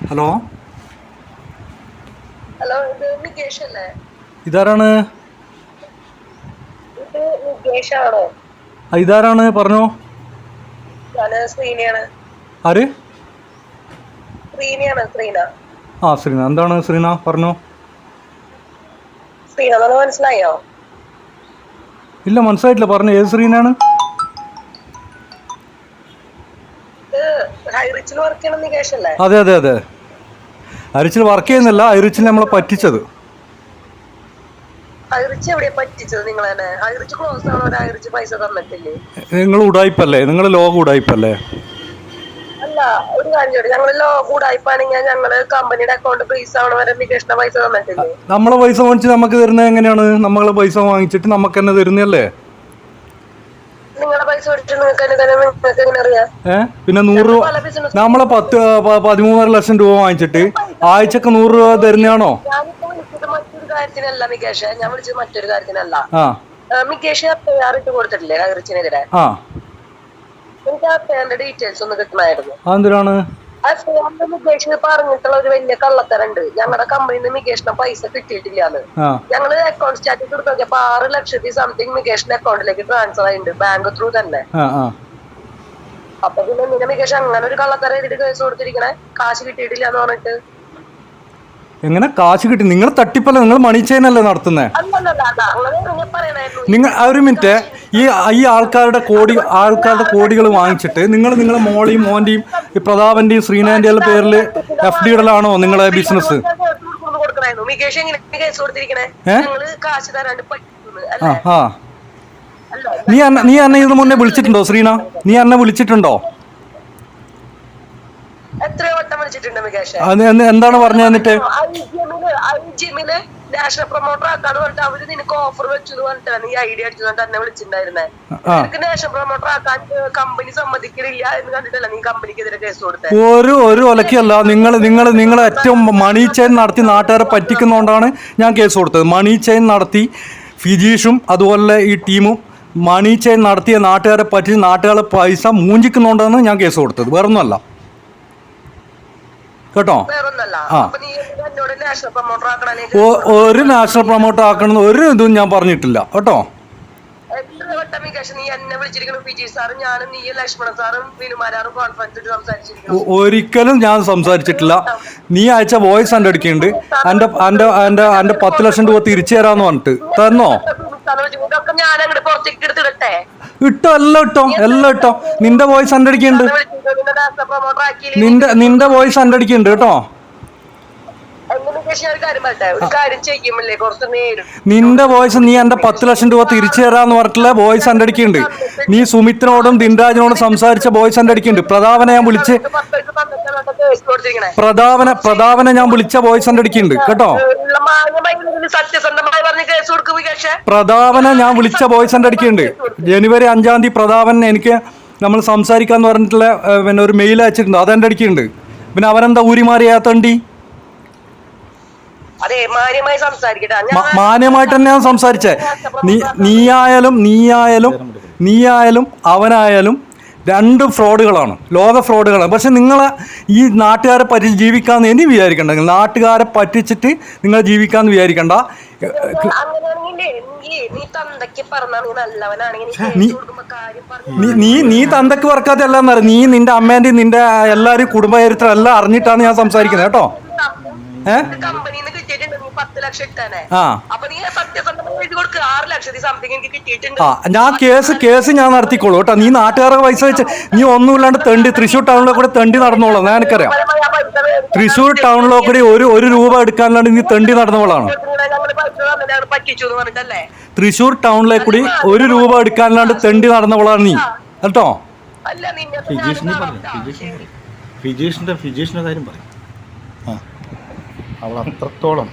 Hello, hello, ഇത് നികേഷ് അല്ലേ? ഇതാരാണ്? ഇത് നികേഷ് ആണോ? ഇതാരാണ്? പറഞ്ഞോ. ഞാന് ശ്രീനയാണ്. ആര്? ശ്രീന. ശ്രീന. എന്താണ് ശ്രീന? പറഞ്ഞോ. ശ്രീന എന്ന് മനസ്സിലായോ? ഇല്ല, മനസ്സിലായിട്ടില്ല. പറഞ്ഞു. ഏത് ശ്രീനാണ്? ഇത് ഹൈറിച്ചിൽ വർക്ക് ചെയ്യണ നികേഷ് അല്ലേ? അതെ അതെ അതെ. ഐറിച്ചിൽ വർക്ക് ചെയ്യുന്നില്ല. ഐറിച്ചിൽ നമ്മളെ പറ്റിച്ചത്. ഹൈറിച്ച് എവിടെയാ പറ്റിച്ചത്? നിങ്ങൾ തന്നെ ഹൈറിച്ച് ക്ലോസ് ആണോ? ഹൈറിച്ച് പൈസ തന്നിട്ടില്ലേ? നിങ്ങൾ ഉടായിപ്പല്ലേ? നിങ്ങൾ ലോക ഉടായിപ്പല്ലേ? അല്ല, ഒരു കാര്യം ചോദിച്ചു. ഞങ്ങള് കൂടായ്പാണെങ്കിൽ ഞങ്ങള് കമ്പനിയുടെ അക്കൗണ്ട് ഫ്രീസ് ആവണ വരെ നികേഷിന്റെ പൈസ തന്നിട്ടില്ലേ? നമ്മളെ പൈസ വാങ്ങിച്ച് നമുക്ക് തരുന്നത് എങ്ങനെയാണ്? നമ്മളെ പൈസ വാങ്ങിച്ചിട്ട് നമുക്ക് തന്നെ തരുന്നല്ലേ? നിങ്ങളുടെ പൈസ മേടിച്ചിട്ട് നിങ്ങൾക്ക് എങ്ങനെ അറിയാം? പിന്നെ 100 രൂപ നമ്മളെ 13 ലക്ഷം രൂപ വാങ്ങിച്ചിട്ട് ആഴ്ചക്ക് 100 രൂപ തരുന്നതാണോ? ഞാനിപ്പോ വിളിച്ചത് മറ്റൊരു കാര്യത്തിനല്ല നികേഷ്. ഞാൻ വിളിച്ചത് മറ്റൊരു കാര്യത്തിനല്ല. നികേഷ് തയ്യാറിട്ട് കൊടുത്തിട്ടില്ലേ ഹൈറിച്ചിനെതിരെ? എനിക്ക് ആ ഫാന്റെ ഡീറ്റെയിൽസ് ഒന്ന് കിട്ടണമായിരുന്നു. എന്തിനാണ്? ആ ഫോണിൽ നികേഷ് പറഞ്ഞിട്ടുള്ള ഒരു വലിയ കള്ളത്തരുണ്ട്. ഞങ്ങളുടെ കമ്പനിന്ന് നികേഷിന് പൈസ കിട്ടിയിട്ടില്ലാന്ന്. ഞങ്ങള് അക്കൗണ്ട് സ്റ്റാറ്റസ് എടുത്ത് നോക്കിയപ്പോ 6 ലക്ഷത്തി സംതിങ് നികേഷിന്റെ അക്കൗണ്ടിലേക്ക് ട്രാൻസ്ഫർ ആയിട്ടുണ്ട്, ബാങ്ക് ത്രൂ തന്നെ. അപ്പൊ പിന്നെ എന്തിനാ നികേഷ് അങ്ങനെ ഒരു കള്ളത്തരം എഴുതിട്ട് കേസ് കൊടുത്തിരിക്കണേ? കാശ് കിട്ടിയിട്ടില്ല എന്ന് പറഞ്ഞിട്ട്. എങ്ങനെ കാശ് കിട്ടി? നിങ്ങൾ തട്ടിപ്പല്ല, നിങ്ങൾ മണി ചെയിൻ അല്ലേ നടത്തുന്നത്? നിങ്ങൾ ഒരു മിനിറ്റ്. ഈ ആൾക്കാരുടെ കോടികൾ വാങ്ങിച്ചിട്ട് നിങ്ങളെ മോളിയും മോന്റെയും പ്രതാപന്റെയും ശ്രീനാന്റെയും പേരിൽ FD ഇടലാണോ നിങ്ങളെ ബിസിനസ്? നീ എന്നെ ഇതിന് മുന്നേ വിളിച്ചിട്ടുണ്ടോ ശ്രീന? നീ എന്നെ വിളിച്ചിട്ടുണ്ടോ? എന്താണ് പറഞ്ഞു? എന്നിട്ട് നാഷണൽ പ്രൊമോട്ടർ ആക്കാന്ന് പറഞ്ഞിട്ട് അവര് നിനക്ക് ഓഫർ വെച്ചു പറഞ്ഞിട്ടാണ് നീ ഐഡിയ അടിച്ചു എന്നെ വിളിച്ചിട്ടുണ്ടായിരുന്നേ. നിനക്ക് നാഷണൽ പ്രൊമോട്ടർ ആക്കാൻ കമ്പനി സമ്മതിക്കില്ല എന്ന് കണ്ടിട്ടല്ല നീ കമ്പനിക്കെതിരെ കേസ് കൊടുത്തത്. ഒരു ഒലക്കല്ല. നിങ്ങൾ ഏറ്റവും മണി ചെയിൻ നടത്തി നാട്ടുകാരെ പറ്റിക്കുന്നതുകൊണ്ടാണ് ഞാൻ കേസ് കൊടുത്തത്. മണി ചെയിൻ നടത്തി ഫിജീഷും അതുപോലെ ഈ ടീമും മണി ചെയിൻ നടത്തിയ നാട്ടുകാരെ പറ്റി നാട്ടുകാരെ പൈസ മൂഞ്ചിക്കുന്നതുകൊണ്ടാണ് ഞാൻ കേസ് കൊടുത്തത്. വേറൊന്നുമല്ല കേട്ടോ. ഒരു നാഷണൽ പ്രൊമോട്ടർ ആക്കണം ഒരു ഇതും ഞാൻ പറഞ്ഞിട്ടില്ല കേട്ടോ. ഒരിക്കലും ഞാൻ സംസാരിച്ചിട്ടില്ല. നീ അയച്ച വോയിസ് എൻ്റെ അടുക്കുണ്ട്. എൻ്റെ 10 ലക്ഷം രൂപ തിരിച്ചു തരാന്ന് പറഞ്ഞിട്ട് തന്നോ? ഇട്ടോ, എല്ലാം ഇട്ടോ. നിന്റെ വോയിസ് എൻ്റെ അടുക്കുണ്ട്. നിന്റെ വോയിസ് എൻ്റെ അടുക്കുണ്ട് കേട്ടോ. നിന്റെ വോയിസ് നീ എന്റെ 10 ലക്ഷം രൂപ തിരിച്ചു തരാന്ന് പറഞ്ഞിട്ടുള്ള വോയിസ് എൻ്റെ അടുക്കുണ്ട്. നീ സുമിത്തിനോടും ദിൻരാജിനോടും സംസാരിച്ച വോയിസ് എൻ്റെ അടുക്കുണ്ട്. പ്രതാപനെ ഞാൻ വിളിച്ച വോയിസ് എൻ്റെ അടുക്കുണ്ട് കേട്ടോ. പ്രതാപനെ ഞാൻ വിളിച്ച വോയിസ് എൻ്റെ അടുക്കുണ്ട്. ജനുവരി 5-ാം തീയതി പ്രതാപൻ എനിക്ക് നമ്മൾ സംസാരിക്കാന്ന് പറഞ്ഞിട്ടുള്ള പിന്നെ ഒരു മെയിൽ അയച്ചിട്ടുണ്ട്. അതെൻ്റെ അടുക്കുണ്ട്. പിന്നെ അവരെന്താ ഊരിമാറിയാത്തണ്ടി? മാന്യമായിട്ട് തന്നെയാണ് സംസാരിച്ചേ. നീയായാലും അവനായാലും രണ്ടും ഫ്രോഡുകളാണ്, ലോക ഫ്രോഡുകളാണ്. പക്ഷെ നിങ്ങളെ ഈ നാട്ടുകാരെ പറ്റി ജീവിക്കാമെന്ന് ഇനി വിചാരിക്കണ്ട. നാട്ടുകാരെ പറ്റിച്ചിട്ട് നിങ്ങൾ ജീവിക്കാമെന്ന് വിചാരിക്കണ്ട. നീ തന്തക്ക് പറക്കാത്തല്ല എന്നറിയാം. നീ നിന്റെ അമ്മേന്റെയും നിന്റെ എല്ലാവരും കുടുംബചരിത്രം എല്ലാം അറിഞ്ഞിട്ടാണ് ഞാൻ സംസാരിക്കുന്നത് കേട്ടോ. ഞാൻ കേസ് ഞാൻ നടത്തിക്കോളൂ കേട്ടോ. നീ നാട്ടുകാരുടെ പൈസ വെച്ച് നീ ഒന്നുമില്ലാണ്ട് തൃശ്ശൂർ ടൗണിലെ കൂടെ തെണ്ടി നടന്നോളാം. ഞാൻ എനിക്കറിയാം. തൃശ്ശൂർ ടൗണിലെ കൂടി ഒരു രൂപ എടുക്കാനില്ലാണ്ട് നീ തെണ്ടി നടന്നോളാണ്. തൃശ്ശൂർ ടൗണിലെ കൂടി 1 രൂപ എടുക്കാനില്ലാണ്ട് തെണ്ടി നടന്നോളാണ് നീ കേട്ടോ. ഫിജീഷിന്റെ കാര്യം പറയും. അവൾ അത്രത്തോളം